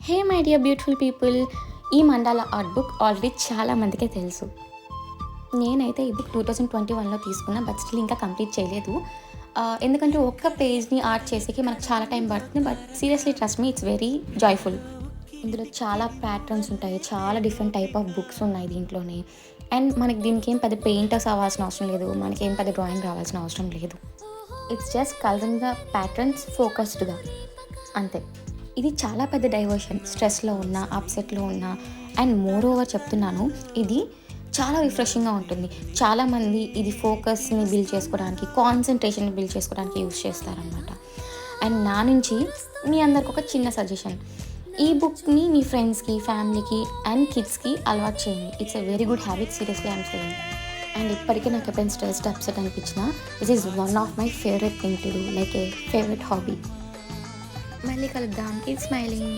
Hey my dear beautiful people, ఈ mandala art book already చాలా మందికే తెలుసు. నేనైతే ఈ బుక్ 2021లో తీసుకున్నా, బట్ స్టిల్ ఇంకా కంప్లీట్ చేయలేదు. ఎందుకంటే ఒక్క పేజ్ని ఆర్ట్ చేసేకి మనకు చాలా టైం పడుతుంది, but seriously trust me, it's very joyful. ఇందులో చాలా ప్యాటర్న్స్ ఉంటాయి, చాలా డిఫరెంట్ టైప్ ఆఫ్ బుక్స్ ఉన్నాయి దీంట్లోనే. అండ్ మనకి దీనికి ఏం పెద్ద పెయింటర్స్ అవ్వాల్సిన అవసరం లేదు, మనకి ఏం పెద్ద డ్రాయింగ్ రావాల్సిన అవసరం లేదు. It's just colouring the patterns ఫోకస్డ్గా, అంతే. ఇది చాలా పెద్ద డైవర్షన్, స్ట్రెస్లో ఉన్నా, అప్సెట్లో ఉన్నా. అండ్ మోర్ ఓవర్ చెప్తున్నాను, ఇది చాలా రిఫ్రెషింగ్గా ఉంటుంది. చాలామంది ఇది ఫోకస్ని బిల్డ్ చేసుకోవడానికి, కాన్సన్ట్రేషన్ని బిల్డ్ చేసుకోవడానికి యూస్ చేస్తారనమాట. అండ్ నా నుంచి మీ అందరికి ఒక చిన్న సజెషన్: ఈ బుక్ని మీ ఫ్రెండ్స్కి, ఫ్యామిలీకి అండ్ కిడ్స్కి అలవాటు చేయండి. It's a very good habit, seriously I'm saying. And ఇప్పటికీ నాకు ఎప్పుడైనా స్ట్రెస్డ్, అప్సెట్ అనిపించినా this is one of my favourite thing to do, like A favourite hobby. మళ్ళీ కలుద్దాం. Keep smiling.